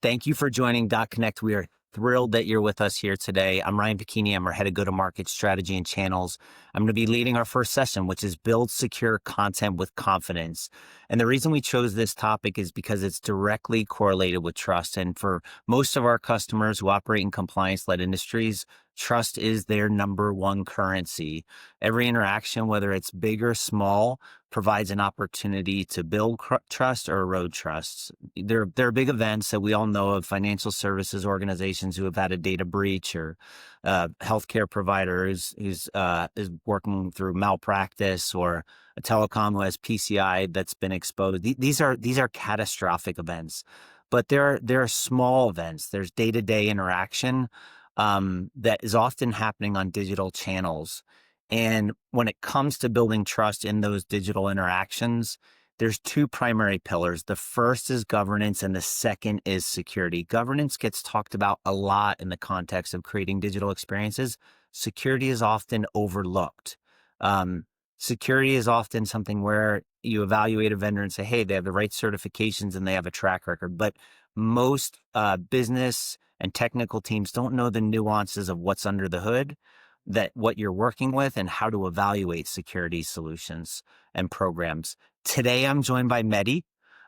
Thank you for joining dotConnect. We are thrilled that you're with us here today. I'm Ryan Picchini. I'm our head of go-to-market strategy and channels. I'm going to be leading our first session, which is build secure content with confidence. And the reason we chose this topic is because it's directly correlated with trust. And for most of our customers who operate in compliance-led industries, trust is their number one currency. Every interaction, whether it's big or small, provides an opportunity to build trust or erode trust. There are big events that we all know of, financial services organizations who have had a data breach, or healthcare providers who's is working through malpractice, or a telecom who has PCI that's been exposed. These are catastrophic events, but there are small events. There's day-to-day interaction that is often happening on digital channels. And when it comes to building trust in those digital interactions, there's two primary pillars. The first is governance, and the second is security. Governance gets talked about a lot in the context of creating digital experiences. Security is often overlooked. Security is often something where you evaluate a vendor and say, hey, they have the right certifications and they have a track record. But most business and technical teams don't know the nuances of what's under the hood, that what you're working with, and how to evaluate security solutions and programs. Today, I'm joined by Mehdi,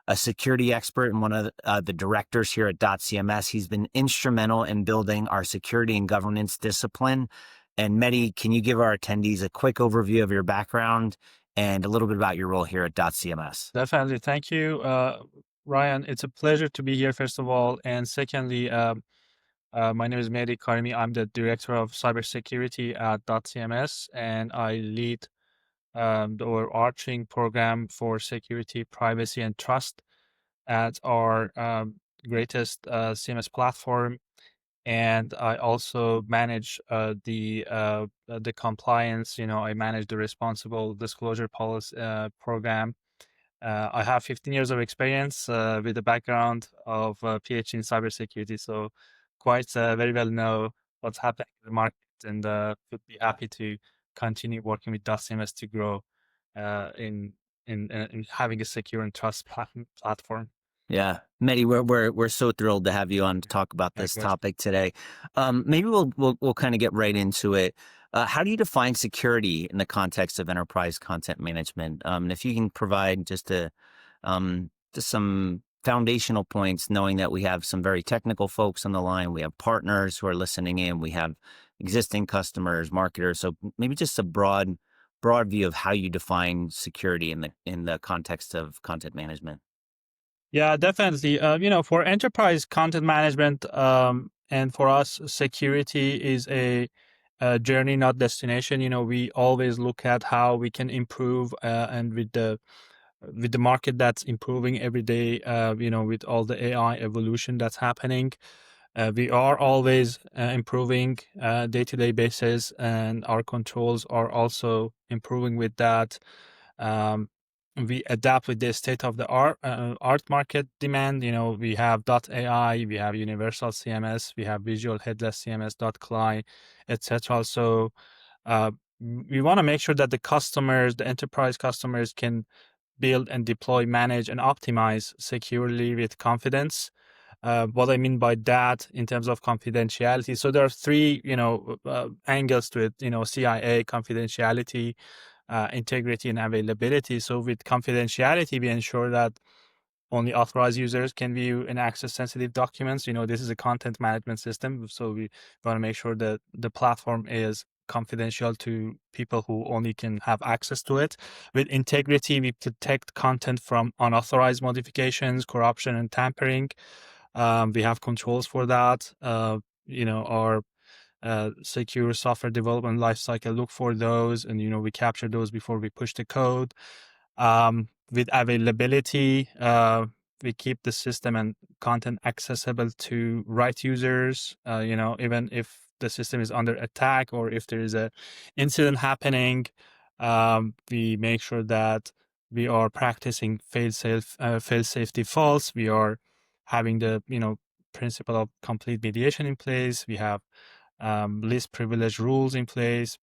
a security expert and one of the directors here at dotCMS. He's been instrumental in building our security and governance discipline. And Mehdi, can you give our attendees a quick overview of your background and a little bit about your role here at dotCMS? Definitely. Thank you, Ryan. It's a pleasure to be here, first of all. And secondly, my name is Mehdi Karimi. I'm the Director of Cybersecurity at dotCMS, and I lead the overarching program for security, privacy, and trust at our greatest CMS platform. And I also manage the compliance. I manage the responsible disclosure policy program. I have 15 years of experience with a background of PhD in cybersecurity, so quite very well know what's happening in the market, and would be happy to continue working with dotCMS to grow in having a secure and trust platform. Yeah, Mehdi, we're so thrilled to have you on to talk about My this pleasure. topic today. Maybe we'll kind of get right into it. How do you define security in the context of enterprise content management? And if you can provide just some foundational points, knowing that we have some very technical folks on the line, we have partners who are listening in, we have existing customers, marketers. So maybe just a broad view of how you define security in the context of content management. Yeah, definitely. For enterprise content management, and for us, security is a journey, not destination. We always look at how we can improve, and with the market that's improving every day, with all the AI evolution that's happening, we are always improving day-to-day basis, and our controls are also improving with that. Um, we adapt with the state of the art market demand. We have .ai, we have universal CMS, we have visual headless CMS, .cli, etc. So we want to make sure that the enterprise customers can build and deploy, manage, and optimize securely with confidence. What I mean by that in terms of confidentiality, so there are three, angles to it. CIA, confidentiality, integrity, and availability. So with confidentiality, we ensure that only authorized users can view and access sensitive documents. This is a content management system, so we want to make sure that the platform is confidential to people who only can have access to it. With integrity, we protect content from unauthorized modifications, corruption, and tampering. We have controls for that. Our secure software development lifecycle look for those, and we capture those before we push the code. With availability, we keep the system and content accessible to right users. Even if the system is under attack or if there is a incident happening, we make sure that we are practicing fail-safe defaults. We are having the principle of complete mediation in place. We have least privilege rules in place.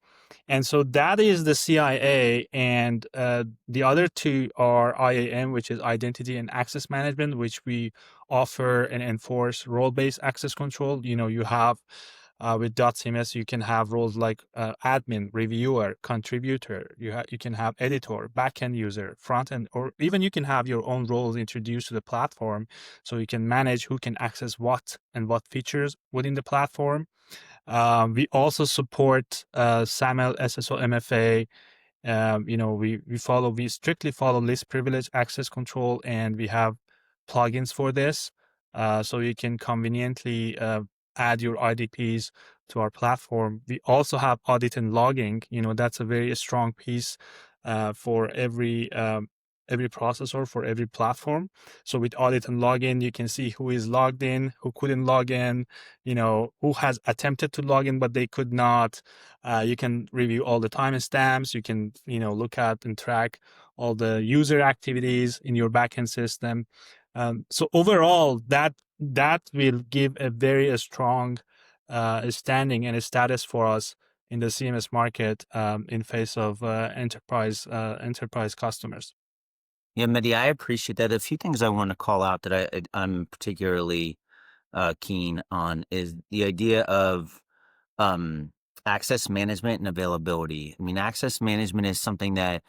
And so that is the CIA, and the other two are IAM, which is Identity and Access Management, which we offer and enforce role-based access control. You have with dotCMS, you can have roles like admin, reviewer, contributor. You can have editor, backend user, front end, or even you can have your own roles introduced to the platform, so you can manage who can access what and what features within the platform. We also support SAML, SSO, MFA. We strictly follow least privilege access control, and we have plugins for this, so you can conveniently add your IDPs to our platform. We also have audit and logging. That's a very strong piece for every processor, for every platform. So with audit and login, you can see who is logged in, who couldn't log in, who has attempted to log in but they could not. You can review all the timestamps. You can look at and track all the user activities in your backend system. So overall, that will give a very strong standing and a status for us in the CMS market in face of enterprise customers. Yeah, Mehdi, I appreciate that. A few things I want to call out that I'm particularly keen on is the idea of um, access management and availability. I mean, access management is something that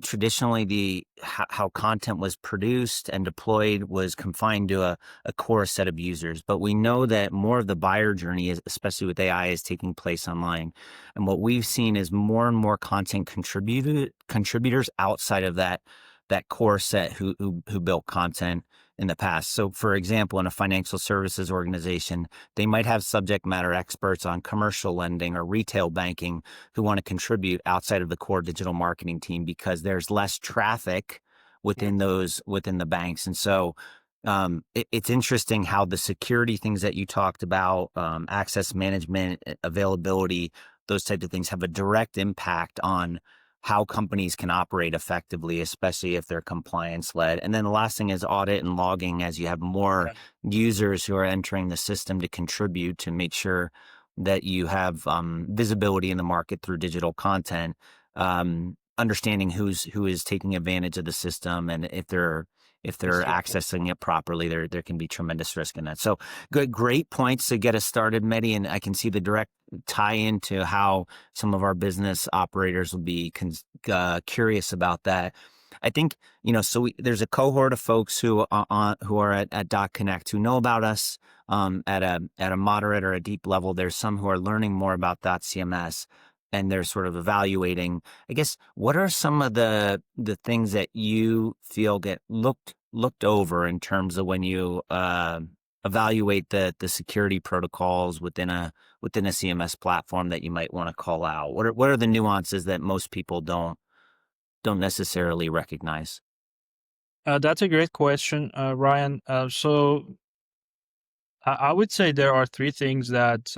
traditionally how content was produced and deployed was confined to a core set of users. But we know that more of the buyer journey, especially with AI, is taking place online. And what we've seen is more and more content contributors outside of that core set who built content in the past. So, for example, in a financial services organization, they might have subject matter experts on commercial lending or retail banking who want to contribute outside of the core digital marketing team because there's less traffic within the banks. And so it's interesting how the security things that you talked about, access management, availability, those types of things have a direct impact on how companies can operate effectively, especially if they're compliance led. And then the last thing is audit and logging, as you have more users who are entering the system to contribute to make sure that you have visibility in the market through digital content, understanding who is taking advantage of the system, and if they're accessing it properly, there can be tremendous risk in that. So great points to get us started, Mehdi, and I can see the direct tie into how some of our business operators will be curious about that. I think there's a cohort of folks who are at dotConnect who know about us at a moderate or a deep level. There's some who are learning more about dotCMS, and they're sort of evaluating. I guess, what are some of the things that you feel get looked over in terms of when you evaluate the security protocols within a CMS platform that you might want to call out? What are the nuances that most people don't necessarily recognize? That's a great question, Ryan. So I would say there are three things that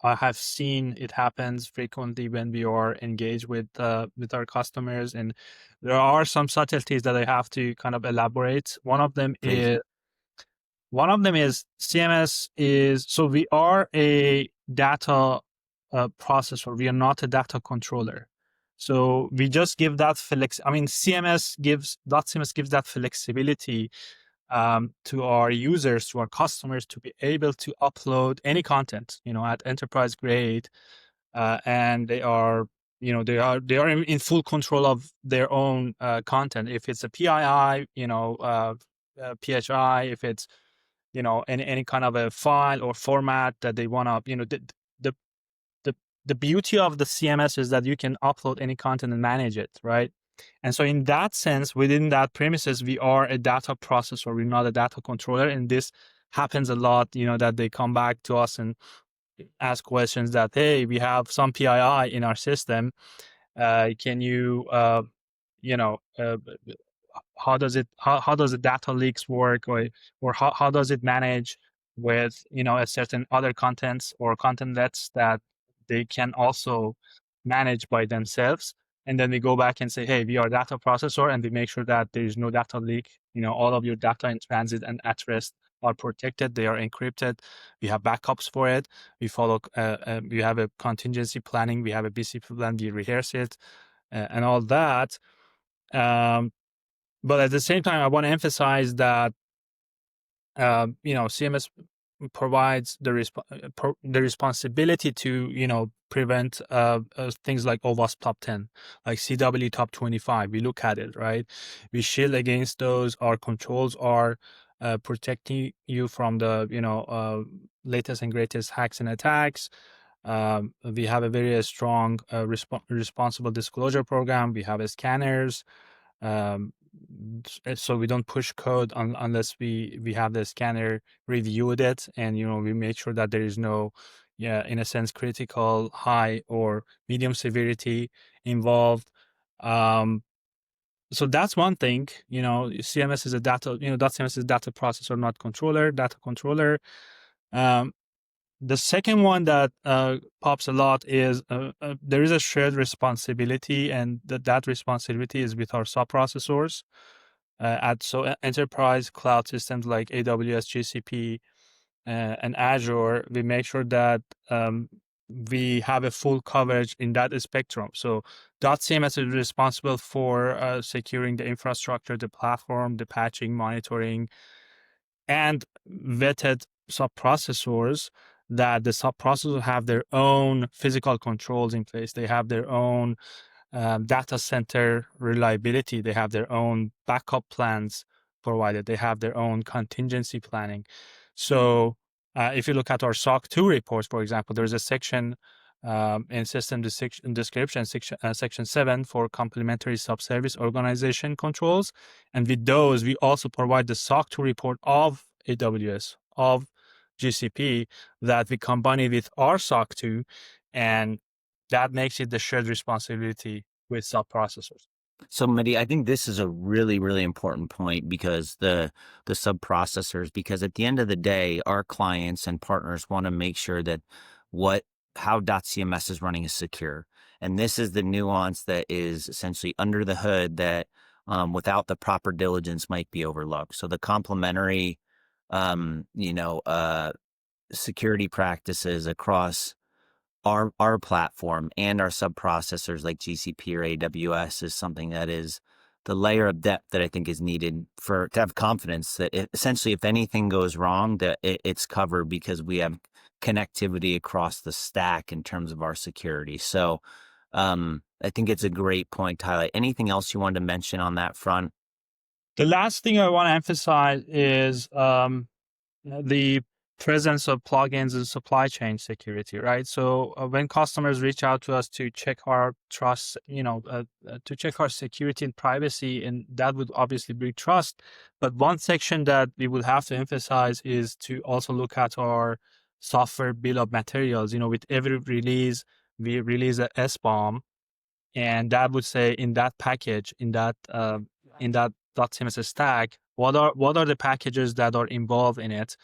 I have seen it happens frequently when we are engaged with our customers, and there are some subtleties that I have to kind of elaborate. Please. One of them is CMS is, so we are a data processor. We are not a data controller. So we just give that CMS gives that flexibility to our users, to our customers, to be able to upload any content, at enterprise grade, and they are in full control of their own content. If it's a PII, PHI, if it's any kind of a file or format that they want to, the the the beauty of the CMS is that you can upload any content and manage it, right? And so in that sense, within that premises, we are a data processor. We're not a data controller. And this happens a lot, that they come back to us and ask questions that, hey, we have some PII in our system. Can you, how does the data leaks work, or how does it manage with a certain other contents or contentlets that they can also manage by themselves. And then we go back and say, hey, we are data processor, and we make sure that there is no data leak, all of your data in transit and at rest are protected, they are encrypted. We have backups for it. We follow, we have a contingency planning, we have a BCP plan, we rehearse it, and all that. But at the same time, I want to emphasize that CMS provides the responsibility to prevent things like OWASP top 10, like CW top 25. We look at it, right? We shield against those. Our controls are protecting you from the latest and greatest hacks and attacks. We have a very strong responsible disclosure program. We have scanners. Um, so we don't push code unless we have the scanner reviewed it, and we make sure that there is no, in a sense, critical, high or medium severity involved. So that's one thing. CMS is a dotCMS is data processor, not controller, data controller. The second one that pops a lot is there is a shared responsibility, and that responsibility is with our sub-processors. Enterprise cloud systems like AWS, GCP, and Azure, we make sure that we have a full coverage in that spectrum. So dotCMS is responsible for securing the infrastructure, the platform, the patching, monitoring, and vetted sub-processors, that the sub-processors have their own physical controls in place. They have their own data center reliability. They have their own backup plans provided. They have their own contingency planning. So if you look at our SOC 2 reports, for example, there's a section in system description, section 7 for complementary subservice organization controls. And with those, we also provide the SOC 2 report of AWS, of GCP, that we combine it with our SOC 2, and that makes it the shared responsibility with sub-processors. So, Mehdi, I think this is a really, really important point, because the sub-processors, because at the end of the day, our clients and partners want to make sure that how dotCMS is running is secure. And this is the nuance that is essentially under the hood that without the proper diligence might be overlooked. So the complementary, security practices across our platform and our sub-processors like GCP or AWS is something that is the layer of depth that I think is needed to have confidence that essentially if anything goes wrong, that it's covered, because we have connectivity across the stack in terms of our security. So I think it's a great point to highlight. Anything else you wanted to mention on that front? The last thing I want to emphasize is the presence of plugins in supply chain security, right? So when customers reach out to us to check our trust, to check our security and privacy, and that would obviously bring trust. But one section that we would have to emphasize is to also look at our software bill of materials. With every release, we release a SBOM, and that would say in that package, in that dotCMS stack, what are the packages that are involved in it,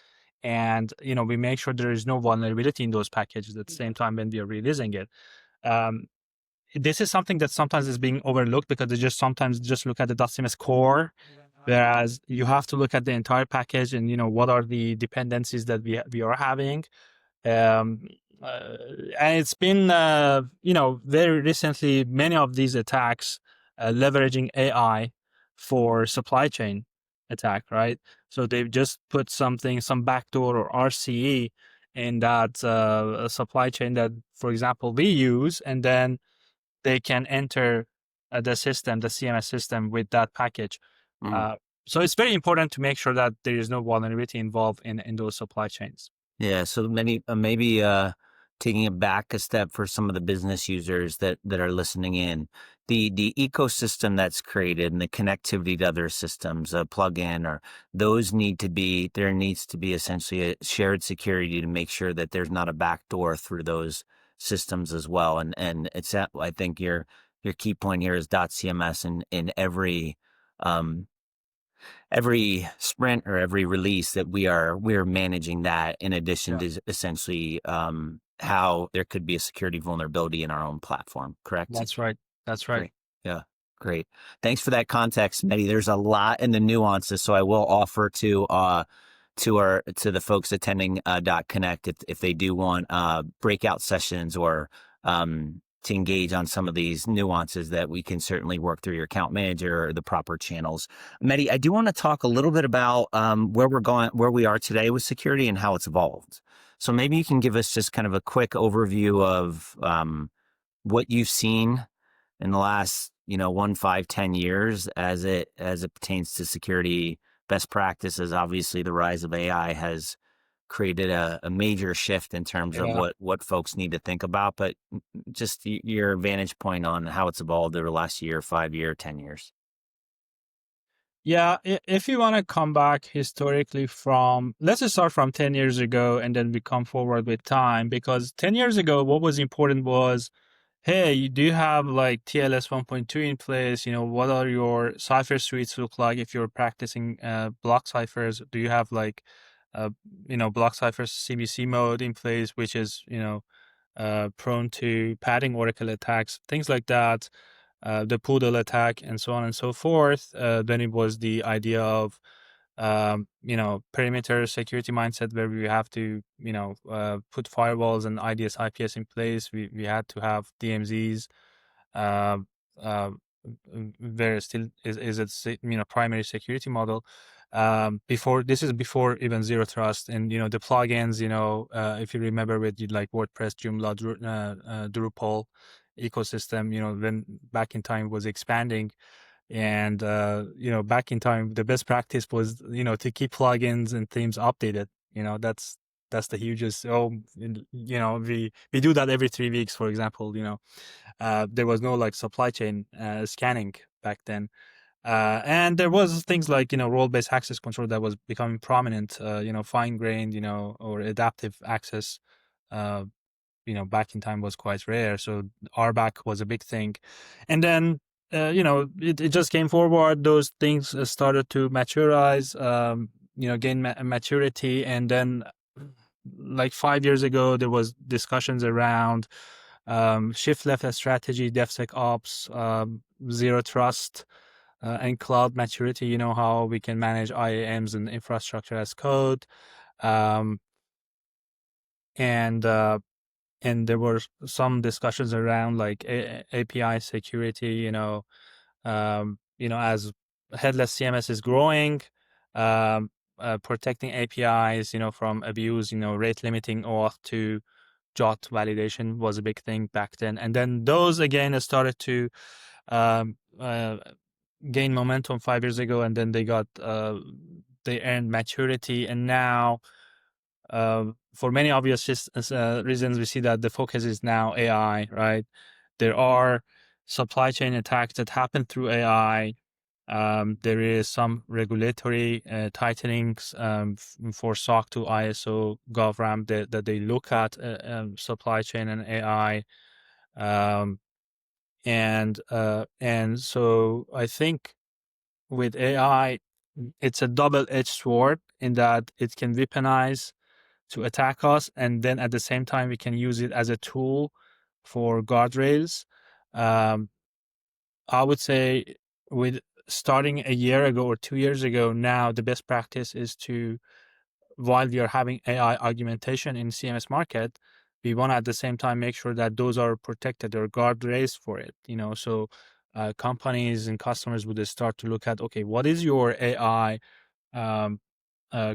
and we make sure there is no vulnerability in those packages at the same time when we are releasing it. This is something that sometimes is being overlooked because they sometimes just look at the dotCMS core, whereas you have to look at the entire package and what are the dependencies that we are having. And it's been very recently many of these attacks leveraging AI for supply chain attack, right? So they've just put some backdoor or RCE in that supply chain that, for example, we use, and then they can enter the CMS system with that package. So it's very important to make sure that there is no vulnerability involved in those supply chains. Yeah, so maybe taking it back a step for some of the business users that are listening in, the ecosystem that's created and the connectivity to other systems, a plugin, or there needs to be essentially a shared security to make sure that there's not a backdoor through those systems as well. And it's I think your key point here is dotCMS in every sprint or every release that we're managing that, in addition to essentially how there could be a security vulnerability in our own platform. Correct? That's right. Great. Yeah. Great. Thanks for that context, Mehdi. There's a lot in the nuances, so I will offer to to the folks attending dotConnect if they do want breakout sessions or to engage on some of these nuances that we can certainly work through your account manager or the proper channels. Mehdi, I do want to talk a little bit about where we are today with security and how it's evolved. So maybe you can give us just kind of a quick overview of what you've seen in the last, 1, 5, 10 years as it pertains to security best practices. Obviously, the rise of AI has created a major shift in terms of Yeah. what folks need to think about, but just your vantage point on how it's evolved over the last year, 5 year, 10 years. Yeah, if you want to come back historically let's just start from 10 years ago and then we come forward with time, because 10 years ago, what was important was, hey, do you have like TLS 1.2 in place? What are your cipher suites look like if you're practicing block ciphers? Do you have like, uh, block ciphers CBC mode in place, which is, prone to padding oracle attacks, things like that, the poodle attack, and so on and so forth. Then it was the idea of, perimeter security mindset, where we have to, put firewalls and IDS, IPS in place. We had to have DMZs, uh, uh, where still is it, primary security model. This is before even zero trust, and the plugins, if you remember with like WordPress, Joomla, Drupal ecosystem, when back in time was expanding, and back in time the best practice was to keep plugins and themes updated. That's the hugest. We do that every 3 weeks, for example. There was no like supply chain scanning back then. And there was things like, role-based access control that was becoming prominent, fine-grained, or adaptive access, uh, back in time was quite rare. So RBAC was a big thing. And then, it just came forward. Those things started to maturize, gain maturity. And then like 5 years ago, there was discussions around shift left strategy, DevSecOps, zero trust, and cloud maturity. How we can manage IAMs and infrastructure as code. Um, and there were some discussions around like API security, as headless CMS is growing, protecting APIs, from abuse, rate limiting auth to JOT validation was a big thing back then. And then those again started to um, uh, gain momentum 5 years ago, and then they earned maturity. And now, for many obvious reasons, we see that the focus is now AI, right? There are supply chain attacks that happen through AI. There is some regulatory tightenings for SOC 2 ISO GovRAM that they look at supply chain and AI. And so I think with AI, it's a double-edged sword in that it can weaponize to attack us, and then at the same time we can use it as a tool for guardrails. um, I would say with starting a year ago or 2 years ago, now the best practice is to, while we are having AI augmentation in CMS market, we want to at the same time make sure that those are protected or guardrails for it. So companies and customers would start to look at, okay, what is your AI um,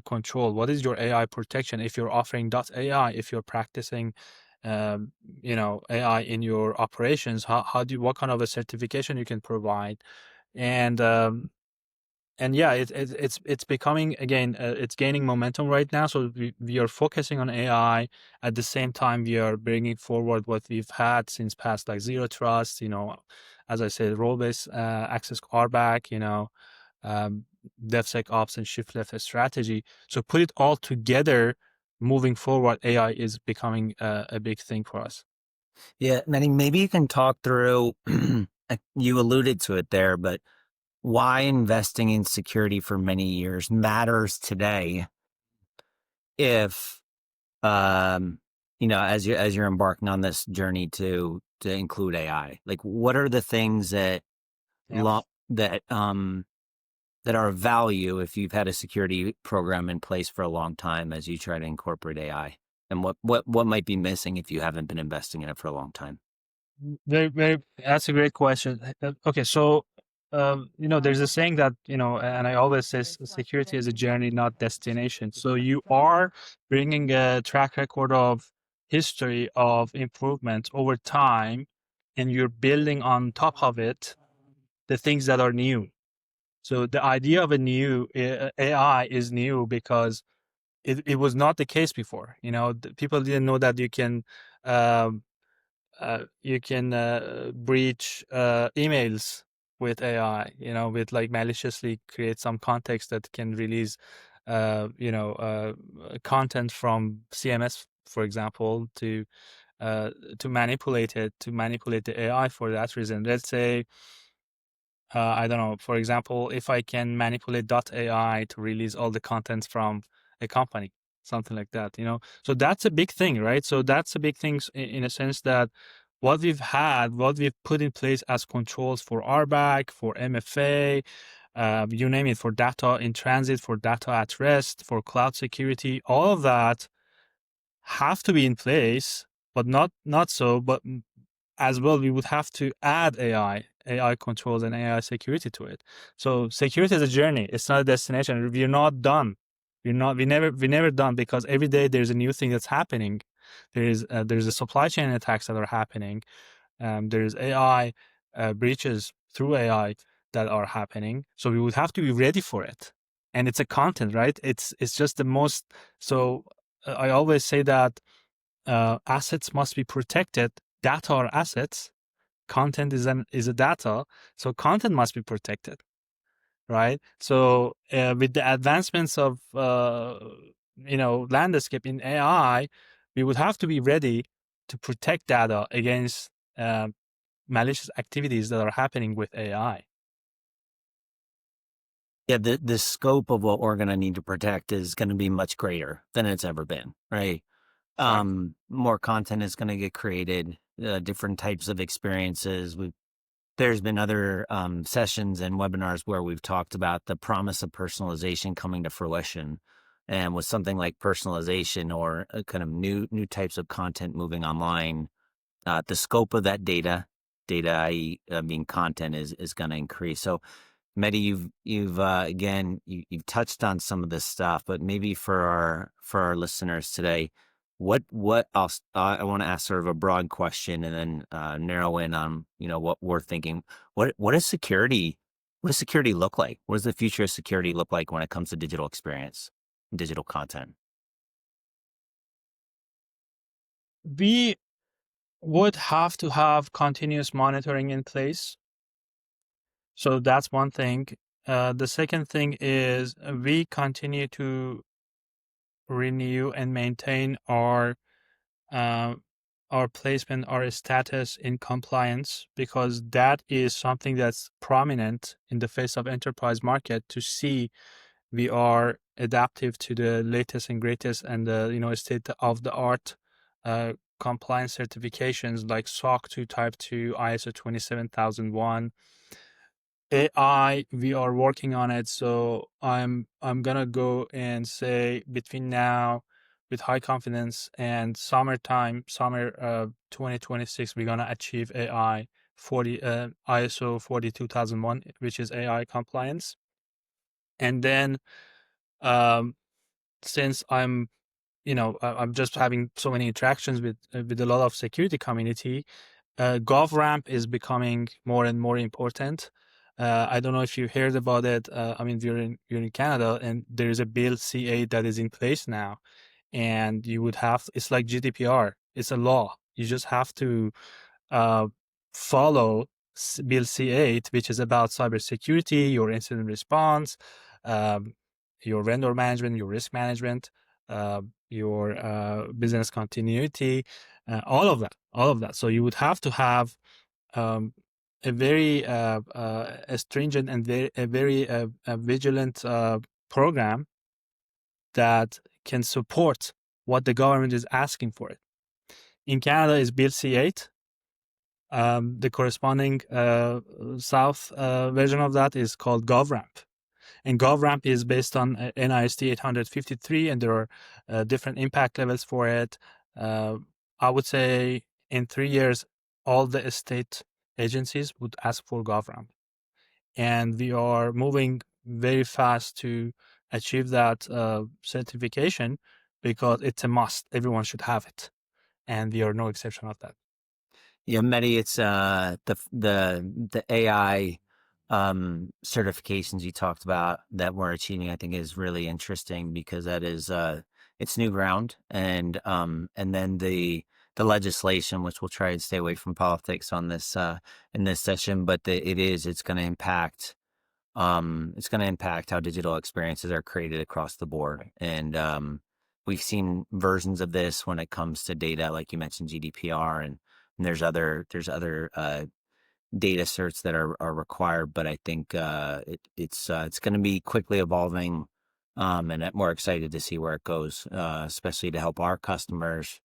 control? What is your AI protection? If you're offering .ai, if you're practicing, AI in your operations, what kind of a certification you can provide? And yeah, it's becoming again, it's gaining momentum right now. So we are focusing on AI. At the same time, we are bringing forward what we've had since past, like zero trust. As I said, role-based access RBAC. DevSecOps and shift left strategy. So put it all together, moving forward, AI is becoming a big thing for us. Yeah, Mehdi, maybe you can talk through, you alluded to it there, but why investing in security for many years matters today if, as you're embarking on this journey to include AI. Like, what are the things that Yeah. lo- that that are of value if you've had a security program in place for a long time as you try to incorporate AI? And what might be missing if you haven't been investing in it for a long time? That's a great question. Okay, so there's a saying that, and I always say security is a journey, not destination. So you are bringing a track record of history of improvement over time, and you're building on top of it the things that are new. So the idea of a new AI is new because it was not the case before. People didn't know that um, you can breach emails with AI, with like maliciously create some context that can release, content from CMS, for example, to manipulate it, to manipulate the AI for that reason. Let's say, I don't know, for example, if I can manipulate .ai to release all the contents from a company, something like that, So that's a big thing, right? So that's a big thing in a sense that what we've put in place as controls for RBAC, for MFA, you name it, for data in transit, for data at rest, for cloud security, all of that have to be in place, but not so, but as well, we would have to add AI controls and AI security to it. So security is a journey. It's not a destination. We're not done. We never done, because every day there's a new thing that's happening. There's a supply chain attacks that are happening. There's AI breaches through AI that are happening. So we would have to be ready for it. And it's a content, right? It's just the most. So I always say that assets must be protected. Data are assets. Content is a data. So content must be protected, right? So with the advancements of landscape in AI, we would have to be ready to protect data against malicious activities that are happening with AI. Yeah, the scope of what we're going to need to protect is going to be much greater than it's ever been, right? Exactly. More content is going to get created, different types of experiences. There's been other sessions and webinars where we've talked about the promise of personalization coming to fruition, and with something like personalization or kind of new types of content moving online, the scope of that data, i.e., being content, is going to increase. So, Mehdi, you've again you've touched on some of this stuff, but maybe for our listeners today, what else? I want to ask sort of a broad question and then narrow in on what we're thinking. What does security look like? What does the future of security look like when it comes to digital experience, digital content? We would have to have continuous monitoring in place. So that's one thing. The second thing is we continue to renew and maintain uh, our placement, our status in compliance, because that is something that's prominent in the face of enterprise market to see we are adaptive to the latest and greatest and the state of the art compliance certifications like SOC 2 Type 2, ISO 27001. AI, we are working on it. So I'm gonna go and say between now, with high confidence, and summer 2026, we're gonna achieve AI 40 ISO 42001, which is AI compliance. And then since I'm just having so many interactions with a lot of security community, GovRamp is becoming more and more important. I don't know if you heard about it. I mean, you're in Canada, and there is a bill C8 that is in place now, and it's like GDPR. It's a law. You just have to uh, follow Bill C8, which is about cybersecurity, your incident response, um, your vendor management, your risk management, your business continuity, all of that. So you would have to have a very stringent and very vigilant program that can support what the government is asking for it. In Canada is Bill C8. The corresponding south version of that is called GovRamp. And GovRamp is based on NIST 853, and there are different impact levels for it. I would say in 3 years, all the state agencies would ask for GovRamp. And we are moving very fast to achieve that certification because it's a must. Everyone should have it. And we are no exception of that. Yeah, Mehdi, it's the AI certifications you talked about that we're achieving, I think is really interesting because that is it's new ground, and then the legislation, which we'll try and stay away from politics on this in this session, but it's going to impact how digital experiences are created across the board. And we've seen versions of this when it comes to data, like you mentioned, GDPR, and there's other data certs that are required. But I think it's going to be quickly evolving, and I'm more excited to see where it goes, especially to help our customers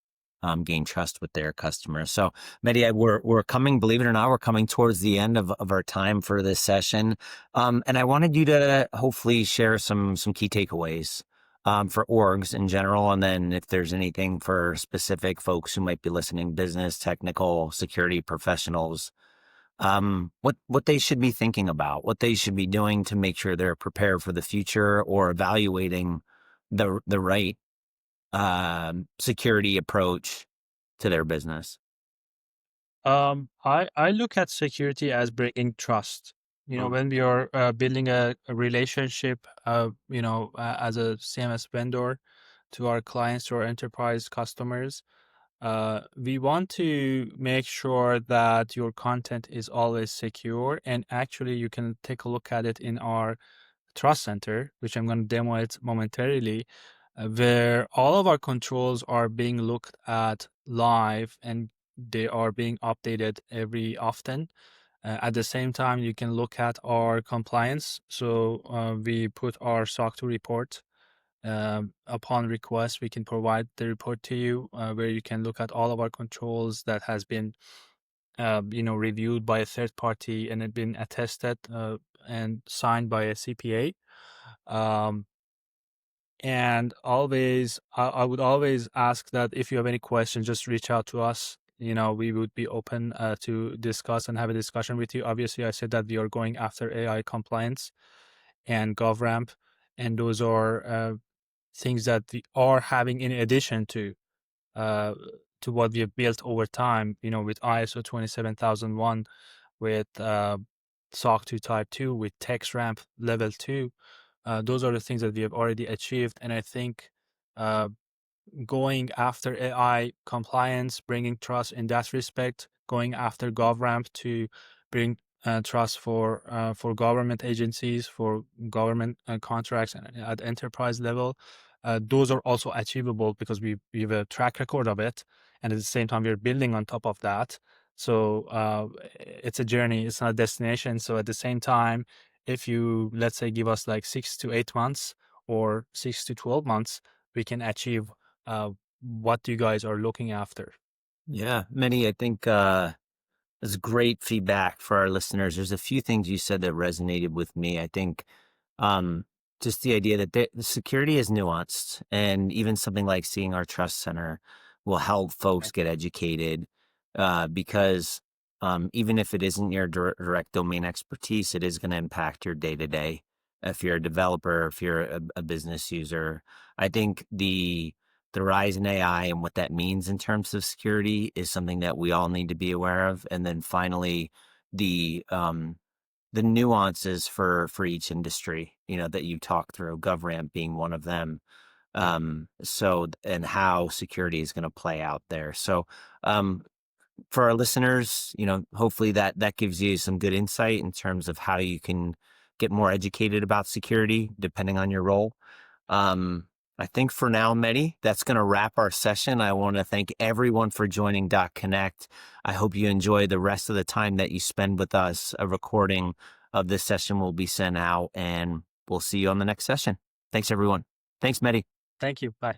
gain trust with their customers. So, Mehdi, we're coming, believe it or not, we're coming towards the end of our time for this session. And I wanted you to hopefully share some key takeaways for orgs in general. And then if there's anything for specific folks who might be listening, business, technical, security professionals, what they should be thinking about, what they should be doing to make sure they're prepared for the future or evaluating the right security approach to their business. I look at security as bringing trust. When we are building a relationship, as a CMS vendor to our clients, to our enterprise customers, we want to make sure that your content is always secure. And actually, you can take a look at it in our Trust Center, which I'm going to demo it momentarily, where all of our controls are being looked at live and they are being updated every often. At the same time, you can look at our compliance. So we put our SOC 2 report. Upon request, we can provide the report to you where you can look at all of our controls that has been reviewed by a third party and it been attested and signed by a CPA. And always, I would always ask that if you have any questions, just reach out to us. We would be open to discuss and have a discussion with you. Obviously, I said that we are going after AI compliance and GovRamp, and those are things that we are having in addition to what we have built over time, with ISO 27001, with SOC 2 Type 2, with TextRamp Level 2. Those are the things that we have already achieved. And I think going after AI compliance, bringing trust in that respect, going after GovRamp to bring trust for government agencies, for government contracts and at enterprise level, those are also achievable because we have a track record of it. And at the same time, we're building on top of that. So it's a journey, it's not a destination. So at the same time, if you, let's say, give us like 6 to 8 months or 6 to 12 months, we can achieve what you guys are looking after. Yeah, Mehdi, I think that's great feedback for our listeners. There's a few things you said that resonated with me. I think just the idea that the security is nuanced, and even something like seeing our Trust Center will help folks get educated because even if it isn't your direct domain expertise, it is going to impact your day-to-day. If you're a developer, if you're a business user, I think the rise in AI and what that means in terms of security is something that we all need to be aware of. And then finally, the nuances for each industry, that you talked through, GovRamp being one of them. And how security is going to play out there. So, for our listeners, hopefully that gives you some good insight in terms of how you can get more educated about security depending on your role. I think for now, Mehdi, that's going to wrap our session. I want to thank everyone for joining dotConnect. I hope you enjoy the rest of the time that you spend with us. A recording of this session will be sent out, and we'll see you on the next session. Thanks, everyone. Thanks, Mehdi. Thank you. Bye.